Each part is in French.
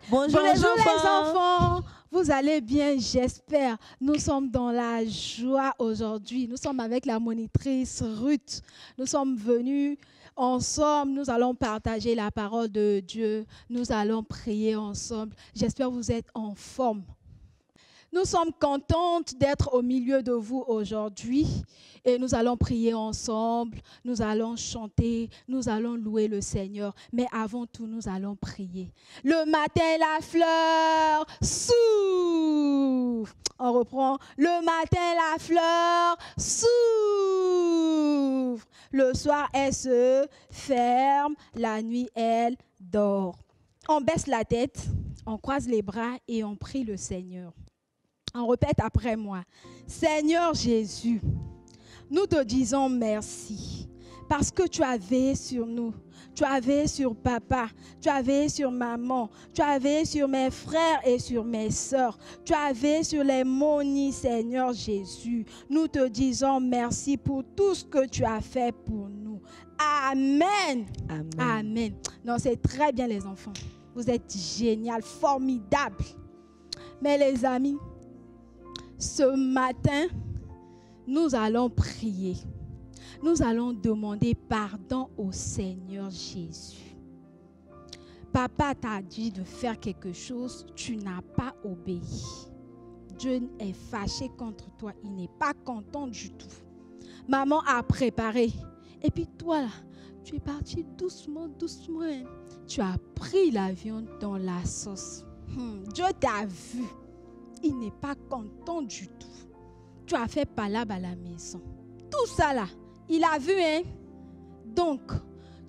Bonjour les enfants. Vous allez bien, j'espère. Nous sommes dans la joie aujourd'hui. Nous sommes avec la monitrice Ruth. Nous sommes venus ensemble. Nous allons partager la parole de Dieu. Nous allons prier ensemble. J'espère que vous êtes en forme. Nous sommes contentes d'être au milieu de vous aujourd'hui et nous allons prier ensemble, nous allons chanter, nous allons louer le Seigneur. Mais avant tout, nous allons prier. Le matin, la fleur s'ouvre. On reprend. Le matin, la fleur s'ouvre. Le soir, elle se ferme. La nuit, elle dort. On baisse la tête, on croise les bras et on prie le Seigneur. On répète après moi. Seigneur Jésus, nous te disons merci parce que tu as veillé sur nous. Tu as veillé sur papa, tu as veillé sur maman, tu as veillé sur mes frères et sur mes sœurs. Tu as veillé sur les Moni, Seigneur Jésus. Nous te disons merci pour tout ce que tu as fait pour nous. Amen. Amen. Amen. Non, c'est très bien les enfants. Vous êtes génial, formidable. Mais les amis, ce matin, nous allons prier. Nous allons demander pardon au Seigneur Jésus. Papa t'a dit de faire quelque chose, tu n'as pas obéi. Dieu est fâché contre toi, il n'est pas content du tout. Maman a préparé. Et puis toi là, tu es parti doucement, doucement. Tu as pris la viande dans la sauce. Dieu t'a vu. Il n'est pas content du tout. Tu as fait palabre à la maison. Tout ça là, il a vu, hein? Donc,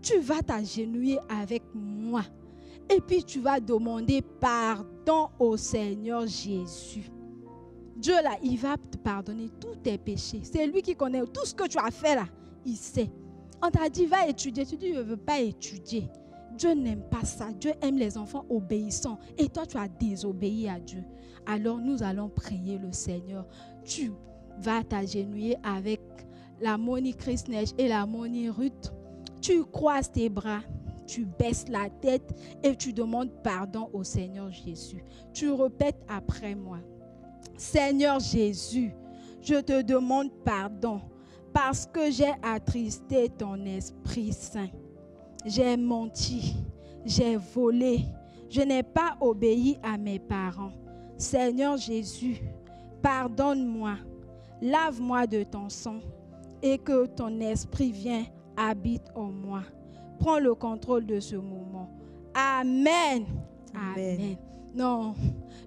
tu vas t'agenouiller avec moi. Et puis, tu vas demander pardon au Seigneur Jésus. Dieu là, il va te pardonner tous tes péchés. C'est lui qui connaît tout ce que tu as fait là. Il sait. On t'a dit, va étudier. Tu dis, je ne veux pas étudier. Dieu n'aime pas ça. Dieu aime les enfants obéissants. Et toi, tu as désobéi à Dieu. Alors, nous allons prier le Seigneur. Tu vas t'agenouiller avec la monitrice Neige et la moni Ruth. Tu croises tes bras, tu baisses la tête et tu demandes pardon au Seigneur Jésus. Tu répètes après moi. Seigneur Jésus, je te demande pardon parce que j'ai attristé ton Esprit Saint. J'ai menti, j'ai volé, je n'ai pas obéi à mes parents. Seigneur Jésus, pardonne-moi, lave-moi de ton sang et que ton esprit vienne, habite en moi. Prends le contrôle de ce moment. Amen. Amen. Non,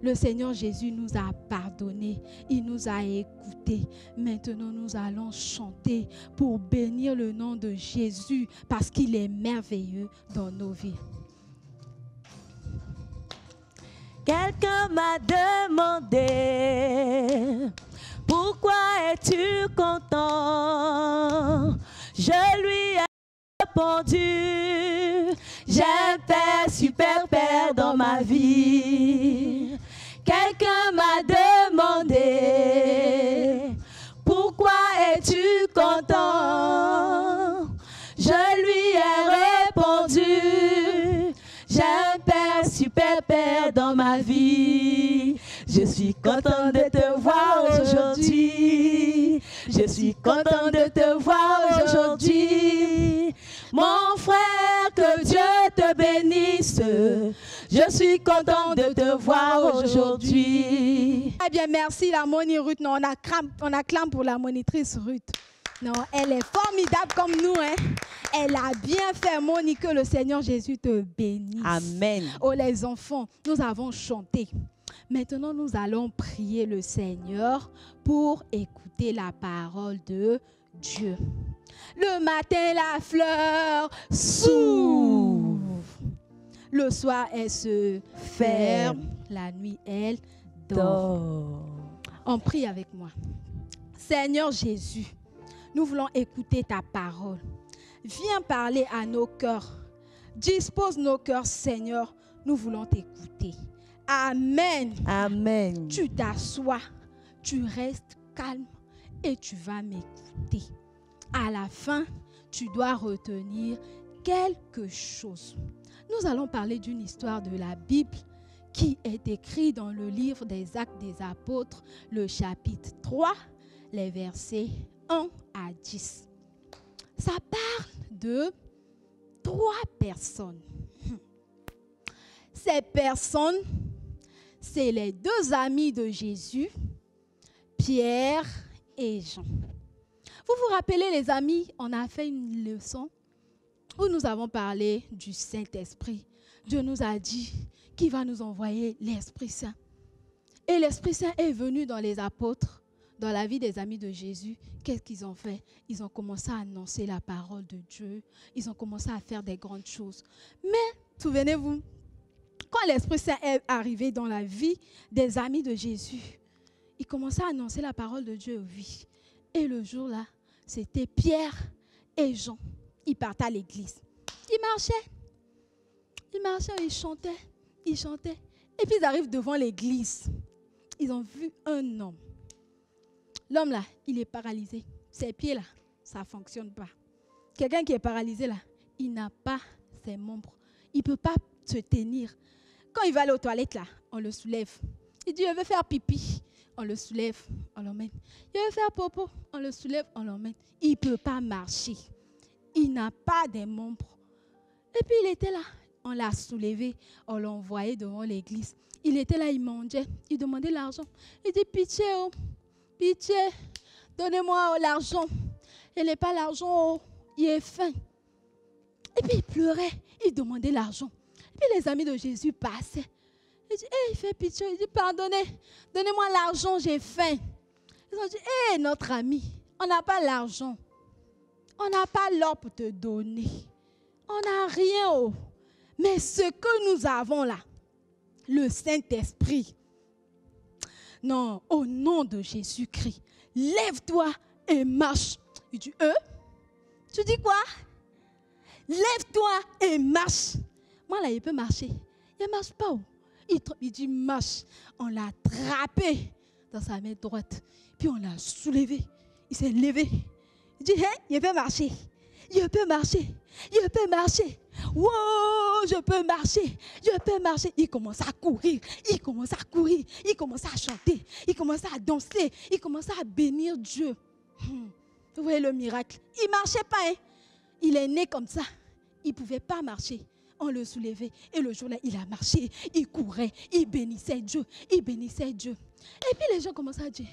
le Seigneur Jésus nous a pardonné, il nous a écoutés. Maintenant, nous allons chanter pour bénir le nom de Jésus parce qu'il est merveilleux dans nos vies. Quelqu'un m'a demandé, pourquoi es-tu content? Je lui ai répondu, j'ai un père, super père dans ma vie. Quelqu'un m'a demandé, pourquoi es-tu content? Je lui ai répondu, j'ai un père, super père dans ma vie. Je suis content de te voir aujourd'hui. Je suis content de te voir aujourd'hui. Mon frère, que Dieu te bénisse. Je suis content de te voir aujourd'hui. Eh bien, merci la moni Ruth. Non, on acclame pour la monitrice Ruth. Non, elle est formidable comme nous, hein. Elle a bien fait, Moni, que le Seigneur Jésus te bénisse. Amen. Oh, les enfants, nous avons chanté. Maintenant, nous allons prier le Seigneur pour écouter la parole de Dieu. Le matin, la fleur s'ouvre. Le soir, elle se ferme. La nuit, elle dort. On prie avec moi. Seigneur Jésus, nous voulons écouter ta parole. Viens parler à nos cœurs. Dispose nos cœurs, Seigneur. Nous voulons t'écouter. Amen. Amen. Tu t'assois, tu restes calme et tu vas m'écouter. À la fin, tu dois retenir quelque chose. Nous allons parler d'une histoire de la Bible qui est écrit dans le livre des Actes des Apôtres, le chapitre 3, les versets 1 à 10. Ça parle de 3 personnes. Ces personnes, c'est les 2 amis de Jésus, Pierre et Jean. Vous vous rappelez, les amis, on a fait une leçon où nous avons parlé du Saint-Esprit. Dieu nous a dit qu'il va nous envoyer l'Esprit Saint. Et l'Esprit Saint est venu dans les apôtres, dans la vie des amis de Jésus. Qu'est-ce qu'ils ont fait? Ils ont commencé à annoncer la parole de Dieu. Ils ont commencé à faire des grandes choses. Mais, souvenez-vous, quand l'Esprit Saint est arrivé dans la vie des amis de Jésus, ils commençaient à annoncer la parole de Dieu, oui. Et le jour-là, c'était Pierre et Jean. Ils partaient à l'église. Ils marchaient, ils chantaient. Et puis ils arrivent devant l'église. Ils ont vu un homme. L'homme là, il est paralysé. Ses pieds là, ça ne fonctionne pas. Quelqu'un qui est paralysé là, il n'a pas ses membres. Il ne peut pas se tenir. Quand il va aller aux toilettes là, on le soulève. Il dit, je veux faire pipi. On le soulève, on l'emmène. Il veut faire popo, on le soulève, on l'emmène. Il ne peut pas marcher. Il n'a pas de membres. Et puis il était là. On l'a soulevé, on l'a envoyé devant l'église. Il était là, il mangeait, il demandait l'argent. Il dit, pitié, oh, pitié, donnez-moi l'argent. Il n'est pas l'argent, oh, il est faim. Et puis il pleurait, il demandait l'argent. Et puis les amis de Jésus passaient. Il dit, il fait pitié, il dit, pardonnez, donnez-moi l'argent, j'ai faim. Ils ont dit, notre ami, on n'a pas l'argent. On n'a pas l'or pour te donner. On n'a rien, oh. Mais ce que nous avons là, le Saint-Esprit, non, au nom de Jésus-Christ, lève-toi et marche. Il dit, tu dis quoi? Lève-toi et marche. Moi là, il peut marcher. Il ne marche pas. Il dit, marche. On l'a attrapé dans sa main droite. Puis on l'a soulevé. Il s'est levé. Il dit, il peut marcher. Je peux marcher. Je peux marcher. Wow, je peux marcher. Je peux marcher. Il commence à courir. Il commence à courir. Il commence à chanter. Il commence à danser. Il commence à bénir Dieu. Vous voyez le miracle. Il ne marchait pas. Il est né comme ça. Il ne pouvait pas marcher. On le soulevait. Et le jour-là, il a marché. Il courait. Il bénissait Dieu. Il bénissait Dieu. Et puis les gens commençaient à dire,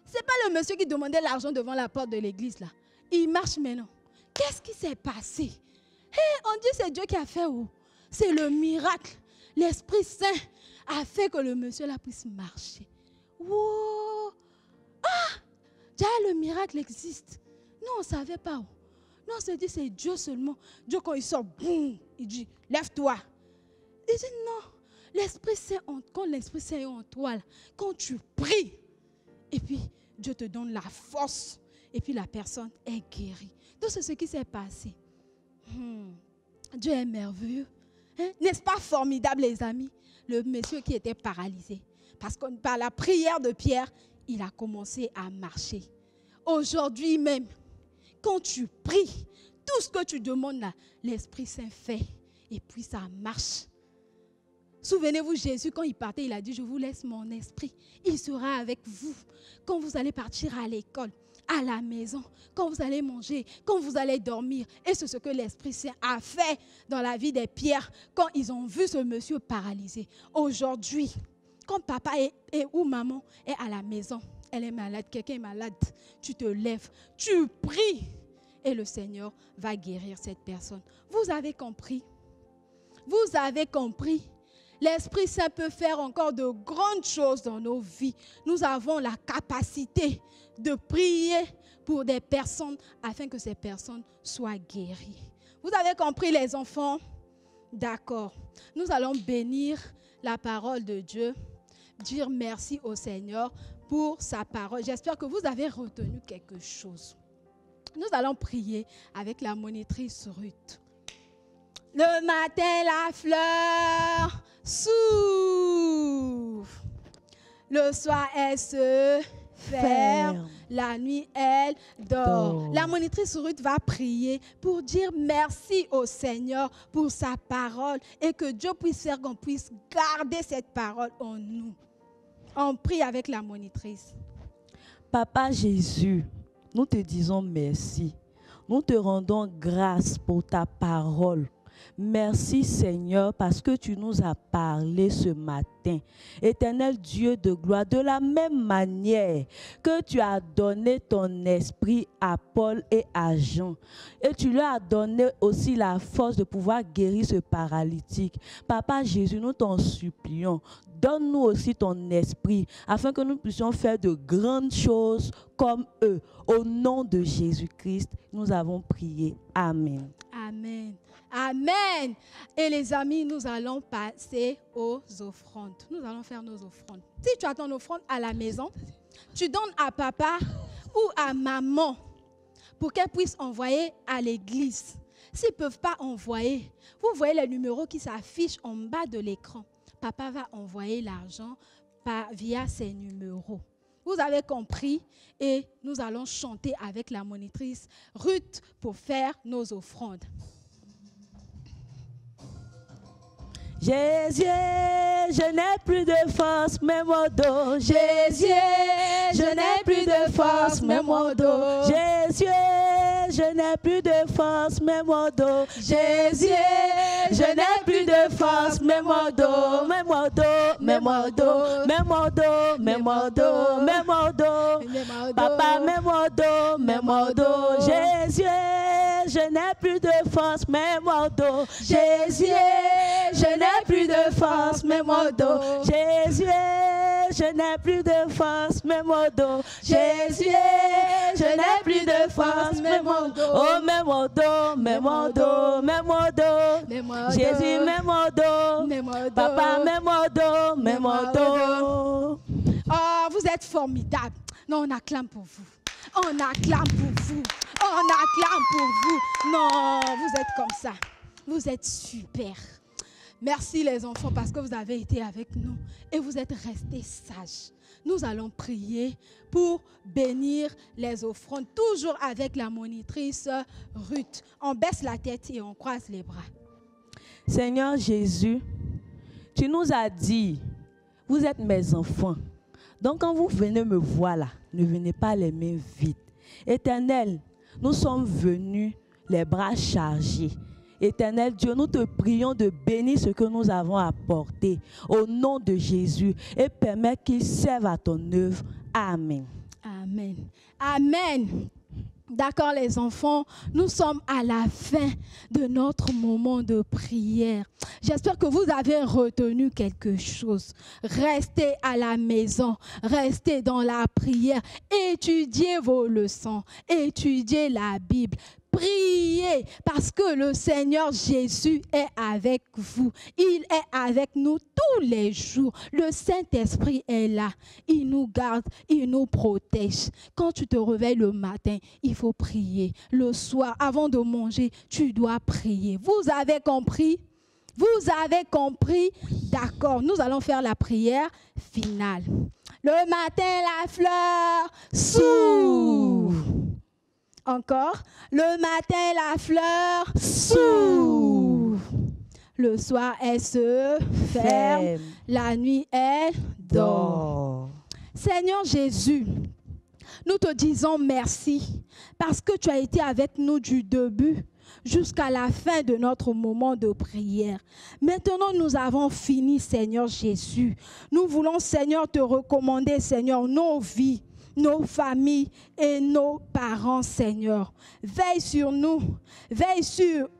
c'est pas le monsieur qui demandait l'argent devant la porte de l'église là. Il marche maintenant. Qu'est-ce qui s'est passé? On dit c'est Dieu qui a fait. C'est le miracle. L'Esprit Saint a fait que le monsieur là puisse marcher. Wow. Déjà le miracle existe. Non, on ne savait pas. Non, on se dit c'est Dieu seulement. Dieu quand il sort, boum, il dit lève-toi. Il dit non. L'Esprit Saint, quand l'Esprit Saint est en toi, là, quand tu pries, et puis Dieu te donne la force, et puis la personne est guérie. Donc c'est ce qui s'est passé. Dieu est merveilleux. N'est-ce pas formidable, les amis? Le monsieur qui était paralysé. Parce que par la prière de Pierre, il a commencé à marcher. Aujourd'hui même, quand tu pries, tout ce que tu demandes là, l'Esprit Saint fait. Et puis ça marche. Souvenez-vous, Jésus, quand il partait, il a dit, je vous laisse mon esprit. Il sera avec vous quand vous allez partir à l'école, à la maison, quand vous allez manger, quand vous allez dormir. Et c'est ce que l'Esprit Saint a fait dans la vie des Pierres quand ils ont vu ce monsieur paralysé. Aujourd'hui, quand papa ou maman est à la maison, elle est malade, quelqu'un est malade, tu te lèves, tu pries et le Seigneur va guérir cette personne. Vous avez compris? Vous avez compris? L'Esprit Saint peut faire encore de grandes choses dans nos vies. Nous avons la capacité de prier pour des personnes afin que ces personnes soient guéries. Vous avez compris, les enfants? D'accord. Nous allons bénir la parole de Dieu, dire merci au Seigneur pour sa parole. J'espère que vous avez retenu quelque chose. Nous allons prier avec la monitrice Ruth. Le matin, la fleur s'ouvre. Le soir, elle se ferme. La nuit, elle dort. La monitrice Ruth va prier pour dire merci au Seigneur pour sa parole et que Dieu puisse faire qu'on puisse garder cette parole en nous. On prie avec la monitrice. Papa Jésus, nous te disons merci. Nous te rendons grâce pour ta parole. Merci Seigneur parce que tu nous as parlé ce matin. Éternel Dieu de gloire, de la même manière que tu as donné ton esprit à Paul et à Jean. Et tu leur as donné aussi la force de pouvoir guérir ce paralytique. Papa Jésus, nous t'en supplions. Donne-nous aussi ton esprit afin que nous puissions faire de grandes choses comme eux. Au nom de Jésus-Christ, nous avons prié. Amen. Amen. Amen. Et les amis, nous allons passer aux offrandes. Nous allons faire nos offrandes. Si tu as ton offrande à la maison, tu donnes à papa ou à maman pour qu'elle puisse envoyer à l'église. S'ils ne peuvent pas envoyer, vous voyez les numéros qui s'affichent en bas de l'écran. Papa va envoyer l'argent via ces numéros. Vous avez compris et nous allons chanter avec la monitrice Ruth pour faire nos offrandes. Jésus, je n'ai plus de force, mais mon dos. Jésus, je n'ai plus de force, mais mon dos. Jésus, je n'ai plus de force, mais mon dos. Jésus, je n'ai plus de force, mais mon dos. Mais mon dos, mais mon dos, mais mon dos, mais mon dos, mais mon dos. Papa, mais mon dos, mais mon dos. Jésus, je n'ai plus de force, mais mon dos. Jésus, je n'ai plus de force, mais mon dos. Jésus, je n'ai plus de force, mais mon dos. Jésus, je n'ai plus de force, mais mon dos. Oh, mais mon dos, mais mon dos, mais mon dos. Jésus, mais mon dos. Papa, mais mon dos, mais mon dos. Oh, vous êtes formidables. Non, on acclame pour vous. On acclame pour vous. On acclame pour vous. Non, vous êtes comme ça. Vous êtes super. Merci les enfants parce que vous avez été avec nous et vous êtes restés sages. Nous allons prier pour bénir les offrandes, toujours avec la monitrice Ruth. On baisse la tête et on croise les bras. Seigneur Jésus, tu nous as dit, vous êtes mes enfants. Donc quand vous venez me voir là, ne venez pas les mains vides. Éternel, nous sommes venus les bras chargés. Éternel Dieu, nous te prions de bénir ce que nous avons apporté au nom de Jésus et permets qu'il serve à ton œuvre. Amen. Amen. Amen. D'accord les enfants, nous sommes à la fin de notre moment de prière. J'espère que vous avez retenu quelque chose. Restez à la maison, restez dans la prière, étudiez vos leçons, étudiez la Bible. Priez parce que le Seigneur Jésus est avec vous. Il est avec nous tous les jours. Le Saint-Esprit est là. Il nous garde, il nous protège. Quand tu te réveilles le matin, il faut prier. Le soir, avant de manger, tu dois prier. Vous avez compris? Vous avez compris? D'accord. Nous allons faire la prière finale. Le matin, la fleur s'ouvre. Encore, le matin, la fleur s'ouvre. Le soir, elle se ferme. La nuit, elle dort. Seigneur Jésus, nous te disons merci parce que tu as été avec nous du début jusqu'à la fin de notre moment de prière. Maintenant, nous avons fini, Seigneur Jésus. Nous voulons, Seigneur, te recommander, Seigneur, nos vies, nos familles et nos parents, Seigneur. Veille sur nous, veille sur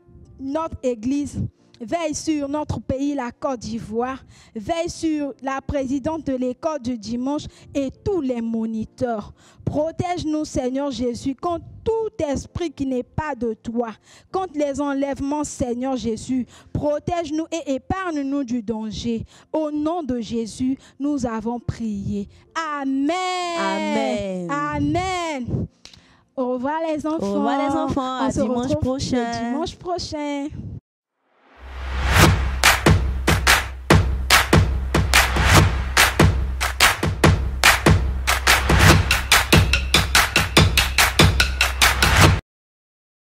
notre Église, veille sur notre pays, la Côte d'Ivoire, veille sur la présidente de l'école du dimanche et tous les moniteurs. Protège-nous, Seigneur Jésus, contre tout esprit qui n'est pas de toi, contre les enlèvements, Seigneur Jésus. Protège-nous et épargne-nous du danger. Au nom de Jésus, nous avons prié. Amen. Amen. Amen. Au revoir les enfants. Au revoir les enfants. À dimanche prochain. Dimanche prochain.